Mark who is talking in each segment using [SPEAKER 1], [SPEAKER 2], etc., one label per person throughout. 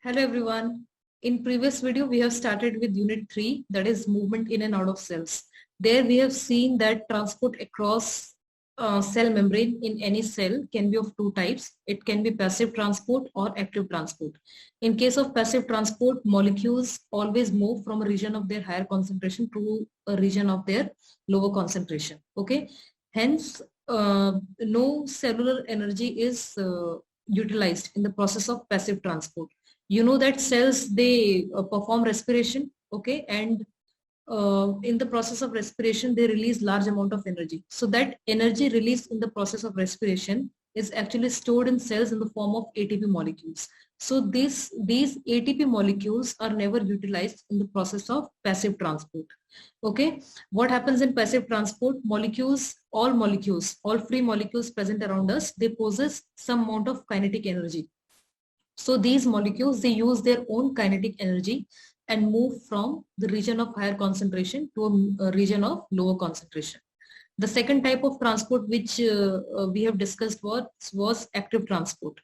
[SPEAKER 1] Hello everyone. In previous video, we have started with unit 3, that is movement in and out of cells. There we have seen that transport across cell membrane in any cell can be of two types. It can be passive transport or active transport. In case of passive transport, molecules always move from a region of their higher concentration to a region of their lower concentration. Okay. Hence, no cellular energy is utilized in the process of passive transport. You know that cells, they perform respiration, okay, and in the process of respiration they release large amount of energy. So that energy released in the process of respiration is actually stored in cells in the form of ATP molecules. So these ATP molecules are never utilized in the process of passive transport. Okay, what happens in passive transport? All free molecules present around us, they possess some amount of kinetic energy. So these molecules, they use their own kinetic energy and move from the region of higher concentration to a region of lower concentration. The second type of transport which we have discussed was active transport.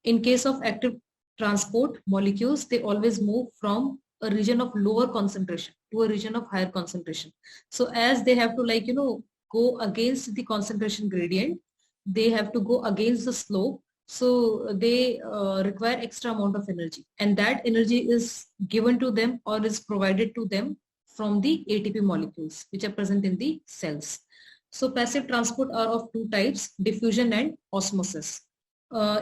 [SPEAKER 1] In case of active transport, molecules, they always move from a region of lower concentration to a region of higher concentration. So as they have to go against the concentration gradient, they have to go against the slope. So they require extra amount of energy, and that energy is given to them or is provided to them from the ATP molecules which are present in the cells. So passive transport are of two types, diffusion and osmosis.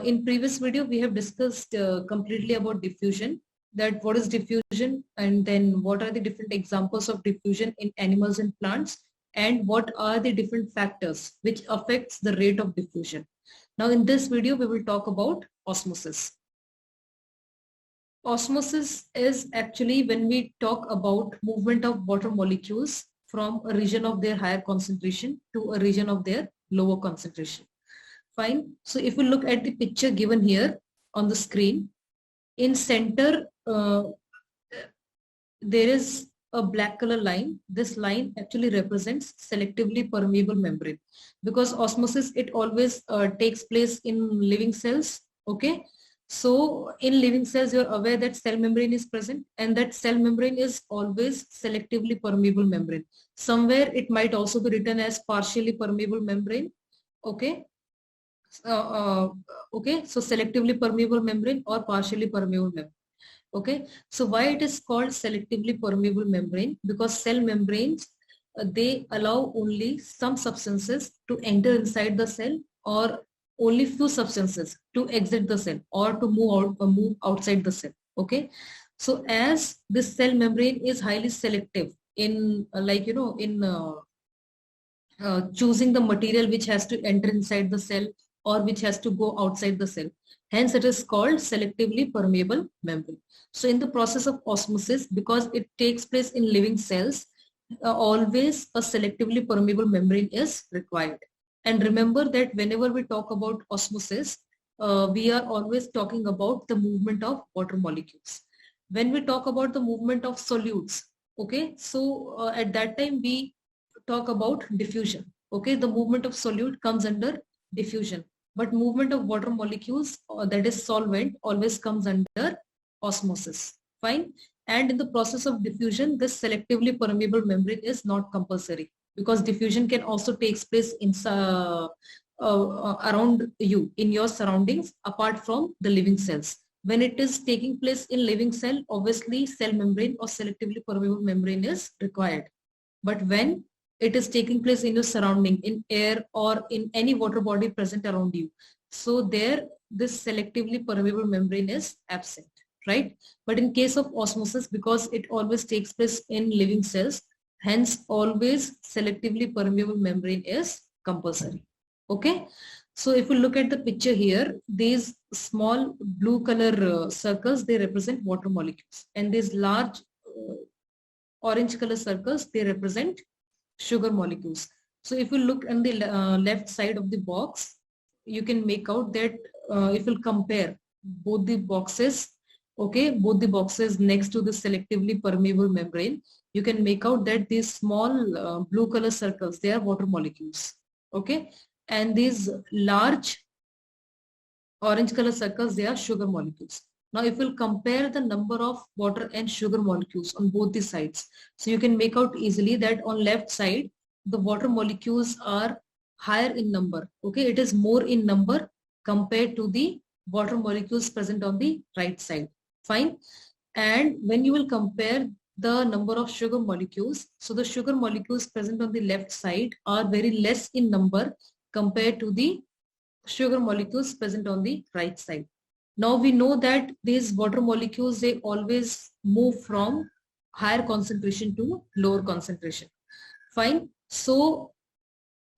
[SPEAKER 1] In previous video, we have discussed completely about diffusion, that what is diffusion and then what are the different examples of diffusion in animals and plants, and what are the different factors which affects the rate of diffusion. Now in this video, we will talk about osmosis. Osmosis is actually when we talk about movement of water molecules from a region of their higher concentration to a region of their lower concentration. Fine. So if we look at the picture given here on the screen, in center, there is a black color line. This line actually represents selectively permeable membrane, because osmosis, it always takes place in living cells. Okay. So in living cells, you're aware that cell membrane is present, and that cell membrane is always selectively permeable membrane. Somewhere it might also be written as partially permeable membrane. Okay. Okay. So selectively permeable membrane or partially permeable membrane. Okay, so why it is called selectively permeable membrane? Because cell membranes, they allow only some substances to enter inside the cell, or only few substances to exit the cell or to move outside the cell. Okay, so as this cell membrane is highly selective in choosing the material which has to enter inside the cell or which has to go outside the cell. Hence, it is called selectively permeable membrane. So in the process of osmosis, because it takes place in living cells, always a selectively permeable membrane is required. And remember that whenever we talk about osmosis, we are always talking about the movement of water molecules. When we talk about the movement of solutes, okay, so at that time we talk about diffusion. Okay, the movement of solute comes under diffusion, but movement of water molecules, that is solvent, always comes under osmosis. Fine. And in the process of diffusion, this selectively permeable membrane is not compulsory, because diffusion can also take place in around you, in your surroundings, apart from the living cells. When it is taking place in living cell, obviously cell membrane or selectively permeable membrane is required. But when it is taking place in your surrounding, in air or in any water body present around you, so there this selectively permeable membrane is absent, right? But in case of osmosis, because it always takes place in living cells, hence always selectively permeable membrane is compulsory. Okay, so if you look at the picture here, these small blue color circles, they represent water molecules, and these large orange color circles, they represent sugar molecules. So if you look on the left side of the box, you can make out that if you compare both the boxes, okay, both the boxes next to the selectively permeable membrane, you can make out that these small blue color circles, they are water molecules. Okay, and these large orange color circles, they are sugar molecules. Now if we'll compare the number of water and sugar molecules on both the sides, so you can make out easily that on left side, the water molecules are higher in number. Okay, it is more in number compared to the water molecules present on the right side. Fine. And when you will compare the number of sugar molecules, so the sugar molecules present on the left side are very less in number compared to the sugar molecules present on the right side. Now we know that these water molecules, they always move from higher concentration to lower concentration. Fine. So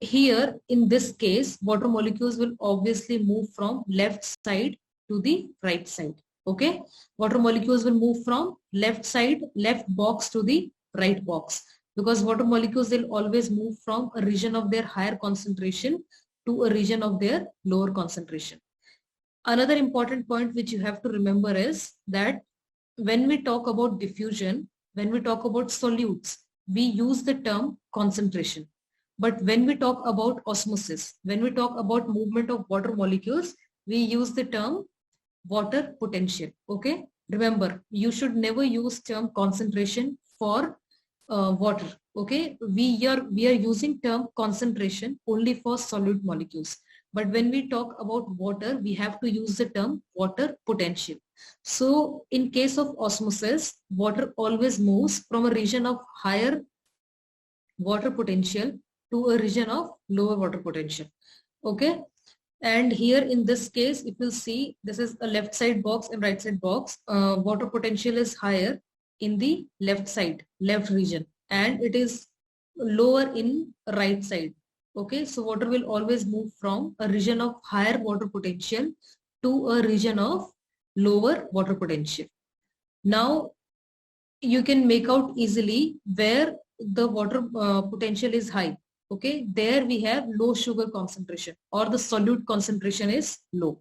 [SPEAKER 1] here in this case, water molecules will obviously move from left side to the right side. Okay, water molecules will move from left side, left box to the right box, because water molecules will always move from a region of their higher concentration to a region of their lower concentration. Another important point which you have to remember is that when we talk about diffusion, when we talk about solutes, we use the term concentration. But when we talk about osmosis, when we talk about movement of water molecules, we use the term water potential. Okay, remember, you should never use term concentration for water. Okay, we are using term concentration only for solute molecules. But when we talk about water, we have to use the term water potential. So in case of osmosis, water always moves from a region of higher water potential to a region of lower water potential. Okay. And here in this case, if you see, this is a left side box and right side box. Water potential is higher in the left side, left region, and it is lower in right side. Okay, so water will always move from a region of higher water potential to a region of lower water potential. Now you can make out easily where the water potential is high. Okay, there we have low sugar concentration, or the solute concentration is low.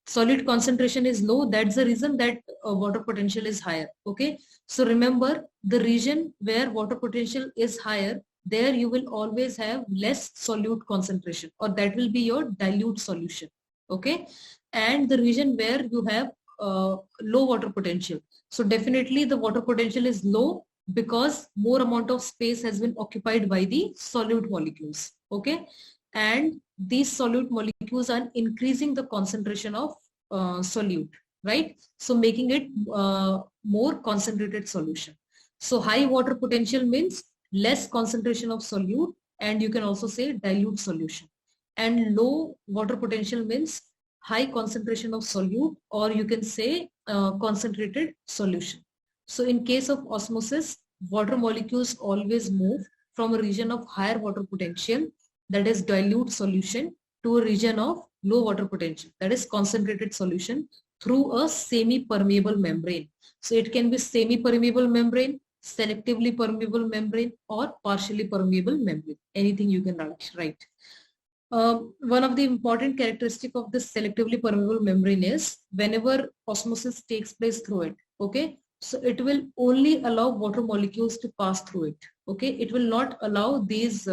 [SPEAKER 1] Solute concentration is low, that's the reason that water potential is higher. Okay, so remember, the region where water potential is higher, there you will always have less solute concentration, or that will be your dilute solution. Okay, and the region where you have low water potential, so definitely the water potential is low because more amount of space has been occupied by the solute molecules. Okay, and these solute molecules are increasing the concentration of solute, right? So making it more concentrated solution. So high water potential means less concentration of solute, and you can also say dilute solution. And low water potential means high concentration of solute, or you can say concentrated solution. So in case of osmosis, water molecules always move from a region of higher water potential, that is dilute solution, to a region of low water potential, that is concentrated solution, through a semi-permeable membrane. So it can be semi-permeable membrane, selectively permeable membrane, or partially permeable membrane. Anything you can write. One of the important characteristic of this selectively permeable membrane is whenever osmosis takes place through it, okay, so it will only allow water molecules to pass through it. Okay, it will not allow these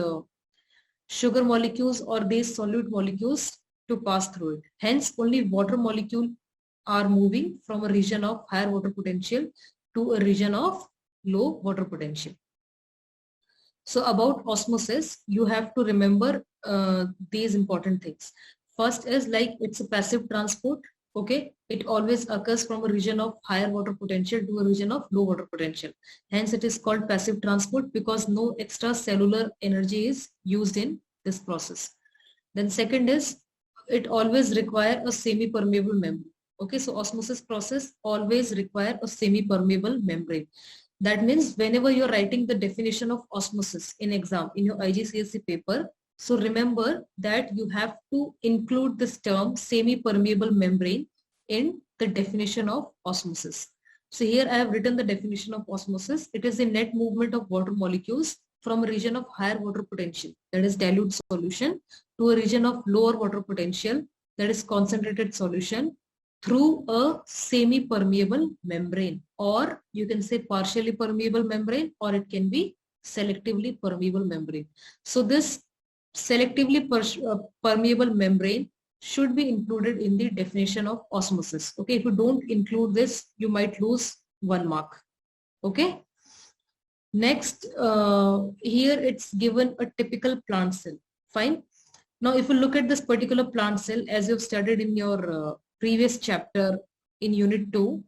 [SPEAKER 1] sugar molecules or these solute molecules to pass through it. Hence, only water molecule are moving from a region of higher water potential to a region of low water potential. So about osmosis, you have to remember these important things. First is like it's a passive transport. Okay, it always occurs from a region of higher water potential to a region of low water potential. Hence it is called passive transport because no extra cellular energy is used in this process. Then second is it always require a semi-permeable membrane. Okay, so osmosis process always require a semi-permeable membrane. That means whenever you're writing the definition of osmosis in exam, in your IGCSE paper, so remember that you have to include this term semi-permeable membrane in the definition of osmosis. So here I have written the definition of osmosis. It is the net movement of water molecules from a region of higher water potential, that is dilute solution, to a region of lower water potential, that is concentrated solution, through a semi-permeable membrane, or you can say partially permeable membrane, or it can be selectively permeable membrane. So this selectively permeable membrane should be included in the definition of osmosis. Okay, if you don't include this, you might lose 1 mark. Okay. Next, here it's given a typical plant cell. Fine. Now, if you look at this particular plant cell, as you've studied in your previous chapter in unit 2,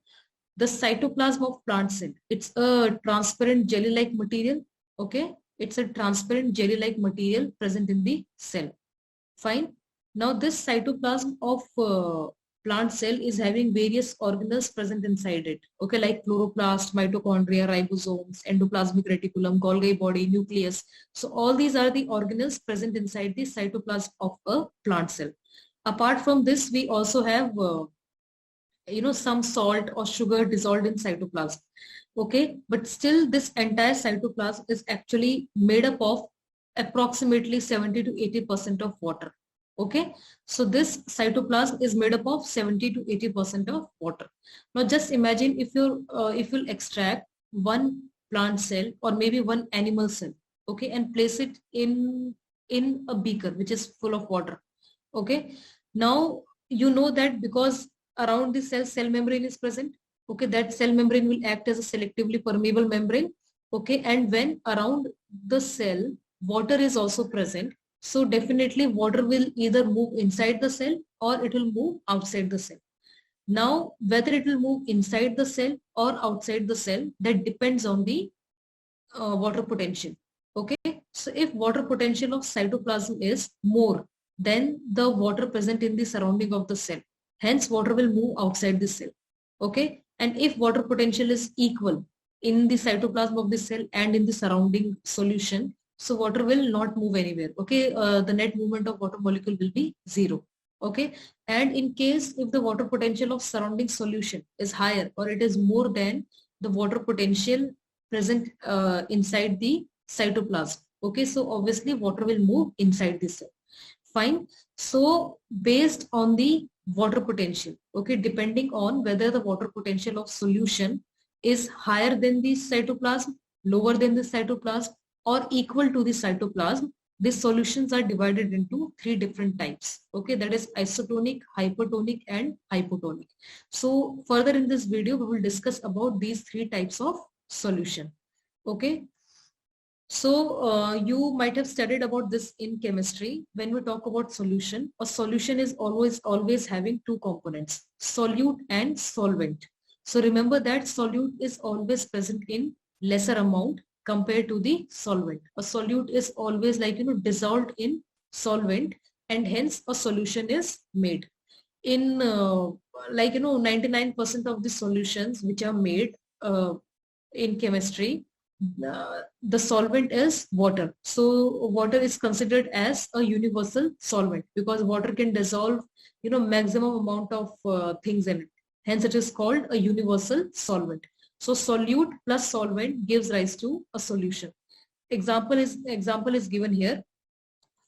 [SPEAKER 1] the cytoplasm of plant cell, it's a transparent jelly-like material. Okay, it's a transparent jelly-like material present in the cell. Fine. Now, this cytoplasm of plant cell is having various organelles present inside it. Okay, like chloroplast, mitochondria, ribosomes, endoplasmic reticulum, Golgi body, nucleus. So all these are the organelles present inside the cytoplasm of a plant cell. Apart from this, we also have some salt or sugar dissolved in cytoplasm. Okay, but still this entire cytoplasm is actually made up of approximately 70 to 80% of water. Okay, so this cytoplasm is made up of 70 to 80% of water. Now just imagine if you'll extract one plant cell or maybe one animal cell, okay, and place it in a beaker which is full of water. Okay, now you know that because around the cell membrane is present. Okay, that cell membrane will act as a selectively permeable membrane. Okay, and when around the cell water is also present, so definitely water will either move inside the cell or it will move outside the cell. Now, whether it will move inside the cell or outside the cell, that depends on the water potential. Okay, so if water potential of cytoplasm is more than the water present in the surrounding of the cell, hence water will move outside the cell. Okay, and if water potential is equal in the cytoplasm of the cell and in the surrounding solution, so water will not move anywhere. Okay, the net movement of water molecule will be 0. Okay, and in case if the water potential of surrounding solution is higher or it is more than the water potential present inside the cytoplasm. Okay, so obviously water will move inside the cell. Fine. So based on the water potential, okay, depending on whether the water potential of solution is higher than the cytoplasm, lower than the cytoplasm, or equal to the cytoplasm, these solutions are divided into 3 different types. Okay, that is isotonic, hypertonic, and hypotonic. So further in this video, we will discuss about these 3 types of solution. Okay. So you might have studied about this in chemistry. When we talk about solution, a solution is always having 2 components, solute and solvent. So remember that solute is always present in lesser amount compared to the solvent. A solute is always dissolved in solvent, and hence a solution is made. In 99% of the solutions which are made in chemistry, the solvent is water. So water is considered as a universal solvent because water can dissolve maximum amount of things in it. Hence it is called a universal solvent. So solute plus solvent gives rise to a solution. Example is given here.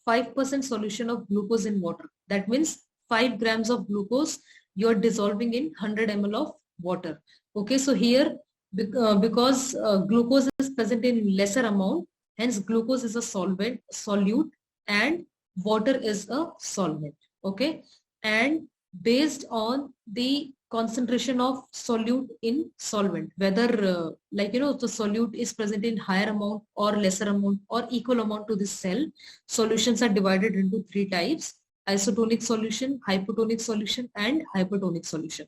[SPEAKER 1] 5% solution of glucose in water. That means 5 grams of glucose you are dissolving in 100 ml of water. Okay, so here because glucose is present in lesser amount, hence glucose is a solute, and water is a solvent. Okay, and based on the concentration of solute in solvent, whether the solute is present in higher amount or lesser amount or equal amount to this cell, solutions are divided into 3 types: isotonic solution, hypotonic solution, and hypertonic solution.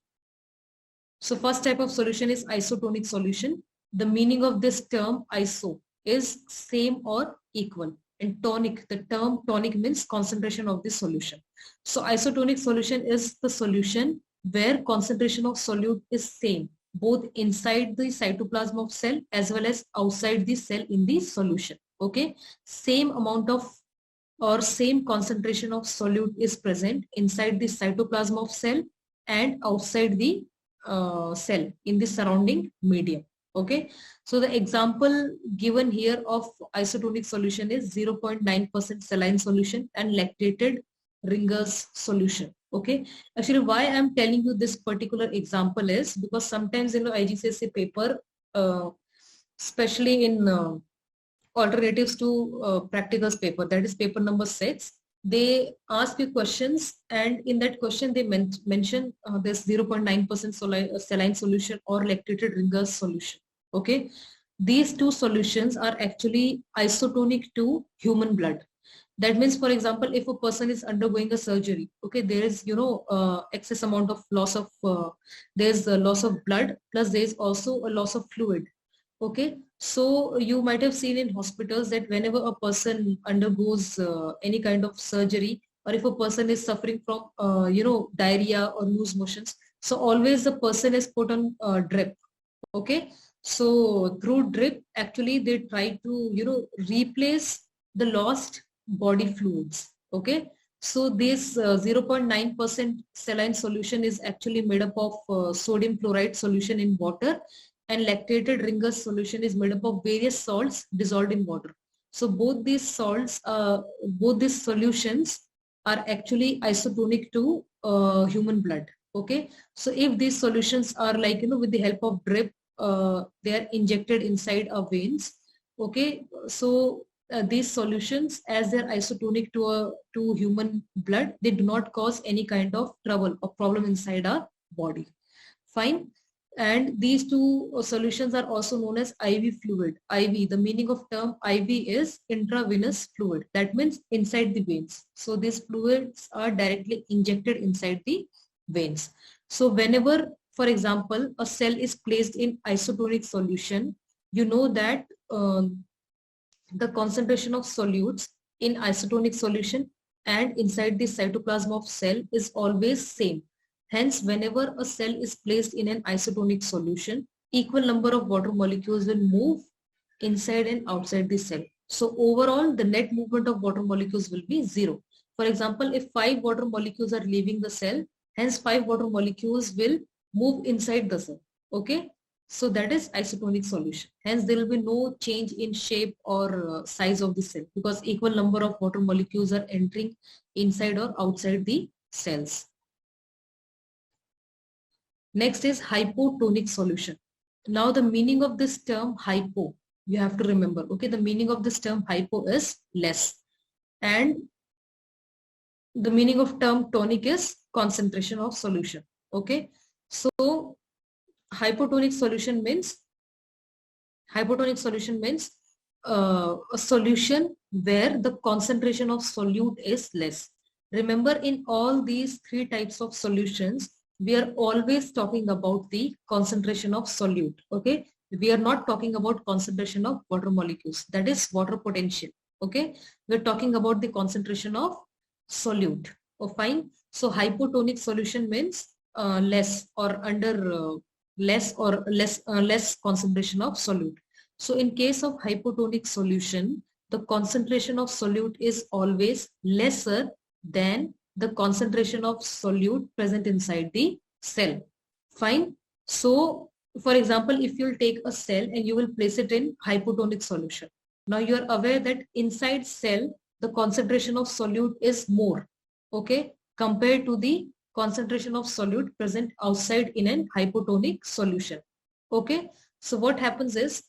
[SPEAKER 1] So first type of solution is isotonic solution. The meaning of this term iso is same or equal, and tonic, the term tonic means concentration of the solution. So isotonic solution is the solution where concentration of solute is same both inside the cytoplasm of cell as well as outside the cell in the solution. Okay, same amount of or same concentration of solute is present inside the cytoplasm of cell and outside the cell in the surrounding medium. Okay, so the example given here of isotonic solution is 0.9% saline solution and lactated Ringer's solution. Okay, actually why I'm telling you this particular example is because sometimes IGCSE paper, especially in alternatives to practicals paper, that is paper number 6, they ask you questions, and in that question they mention this 0.9% saline solution or lactated Ringer's solution. Okay, these two solutions are actually isotonic to human blood. That means, for example, if a person is undergoing a surgery, okay, there is, excess amount of loss of, there's a loss of blood, plus there is also a loss of fluid. Okay, so you might have seen in hospitals that whenever a person undergoes any kind of surgery, or if a person is suffering from, diarrhea or loose motions, so always the person is put on drip. Okay, so through drip, actually they try to, replace the lost body fluids. Okay, so this 0.9% saline solution is actually made up of sodium chloride solution in water, and lactated Ringer's solution is made up of various salts dissolved in water. So both these salts, both these solutions are actually isotonic to human blood. Okay, so if these solutions are like, with the help of drip, they are injected inside our veins. Okay, so these solutions, as they're isotonic to human blood, they do not cause any kind of trouble or problem inside our body. Fine. And these two solutions are also known as IV fluid. IV, the meaning of term IV is intravenous fluid. That means inside the veins. So these fluids are directly injected inside the veins. So whenever, for example, a cell is placed in isotonic solution, you know that the concentration of solutes in isotonic solution and inside the cytoplasm of cell is always same. Hence, whenever a cell is placed in an isotonic solution, equal number of water molecules will move inside and outside the cell. So overall, the net movement of water molecules will be 0. For example, if 5 water molecules are leaving the cell, hence 5 water molecules will move inside the cell. Okay, so that is isotonic solution. Hence there will be no change in shape or size of the cell, because equal number of water molecules are entering inside or outside the cells. Next is hypotonic solution. Now the meaning of this term hypo, you have to remember. Okay, the meaning of this term hypo is less, and the meaning of term tonic is concentration of solution. Okay, so hypotonic solution means a solution where the concentration of solute is less. Remember, in all these 3 types of solutions, we are always talking about the concentration of solute. Okay, we are not talking about concentration of water molecules, that is water potential. Okay, we're talking about the concentration of solute. Oh, fine. So hypotonic solution means less or under less concentration of solute. So in case of hypotonic solution, the concentration of solute is always lesser than the concentration of solute present inside the cell. Fine. So for example, if you'll take a cell and you will place it in hypotonic solution. Now you are aware that inside cell, the concentration of solute is more, okay, compared to the concentration of solute present outside in an hypotonic solution. Okay, so what happens is,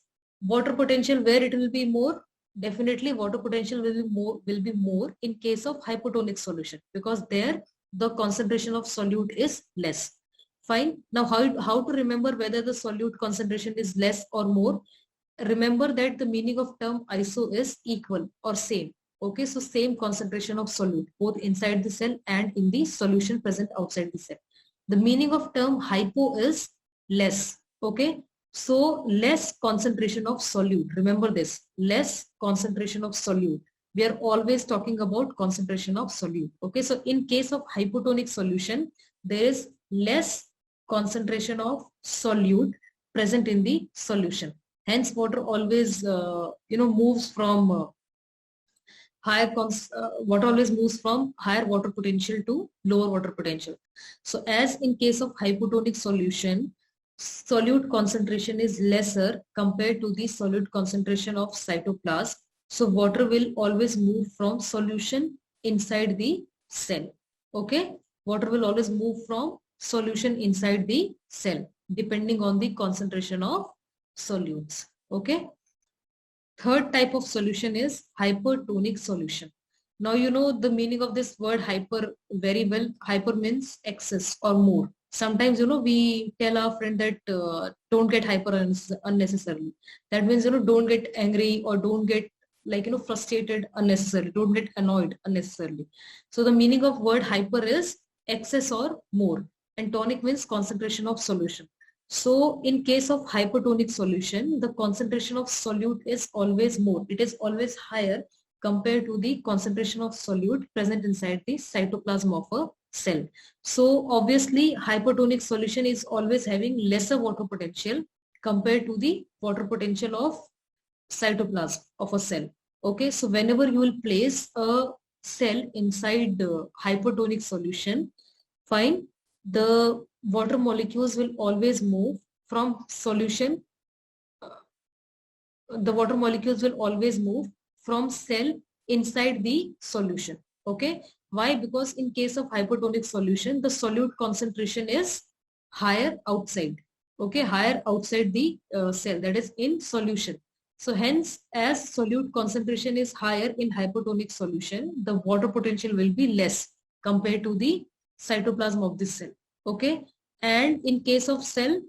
[SPEAKER 1] water potential, where it will be more, definitely water potential will be more in case of hypotonic solution, because there the concentration of solute is less. Fine. Now how to remember whether the solute concentration is less or more? Remember that the meaning of term iso is equal or same. Okay, so same concentration of solute both inside the cell and in the solution present outside the cell. The meaning of term hypo is less. Okay, so less concentration of solute. Remember this, less concentration of solute. We are always talking about concentration of solute. Okay, so in case of hypotonic solution, there is less concentration of solute present in the solution. Hence water always moves from water always moves from higher water potential to lower water potential. So as in case of hypotonic solution, solute concentration is lesser compared to the solute concentration of cytoplasm. So water will always move from solution inside the cell. Okay, water will always move from solution inside the cell depending on the concentration of solutes. Okay. Third type of solution is hypertonic solution. Now you know the meaning of this word hyper very well. Hyper means excess or more. Sometimes, you know, we tell our friend that don't get hyper unnecessarily. That means, you know, don't get angry or don't get like, you know, frustrated unnecessarily. Don't get annoyed unnecessarily. So the meaning of word hyper is excess or more. And tonic means concentration of solution. So in case of hypertonic solution, the concentration of solute is always more. It is always higher compared to the concentration of solute present inside the cytoplasm of a cell. So obviously hypertonic solution is always having lesser water potential compared to the water potential of cytoplasm of a cell. Okay, so whenever you will place a cell inside the hypertonic solution, fine, the water molecules will always move from solution. The water molecules will always move from cell inside the solution. Okay, why? Because in case of hypertonic solution, the solute concentration is higher outside. Okay, higher outside the cell, that is in solution. So hence, as solute concentration is higher in hypertonic solution, the water potential will be less compared to the cytoplasm of the cell. Okay, and in case of cell,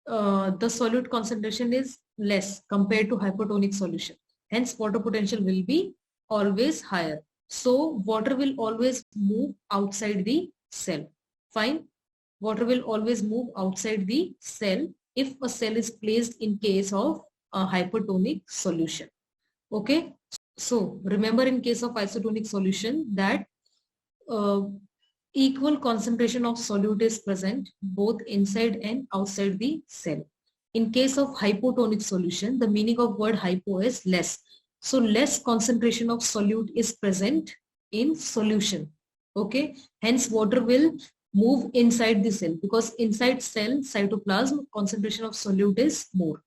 [SPEAKER 1] the solute concentration is less compared to hypertonic solution. Hence, water potential will be always higher. So, water will always move outside the cell. Fine. Water will always move outside the cell if a cell is placed in case of a hypertonic solution. Okay. So, remember in case of isotonic solution that equal concentration of solute is present both inside and outside the cell. In case of hypotonic solution, the meaning of word hypo is less. So less concentration of solute is present in solution. Okay. Hence water will move inside the cell because inside cell cytoplasm concentration of solute is more.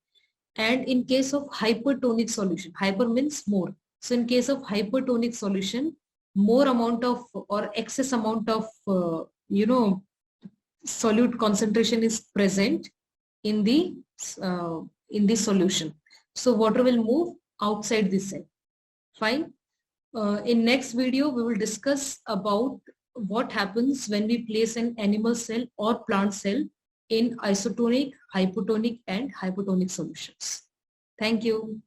[SPEAKER 1] And in case of hypertonic solution, hyper means more. So in case of hypertonic solution, more amount of or excess amount of solute concentration is present in the solution. So water will move outside the cell. Fine. In next video, we will discuss about what happens when we place an animal cell or plant cell in isotonic, hypotonic and hypotonic solutions. Thank you.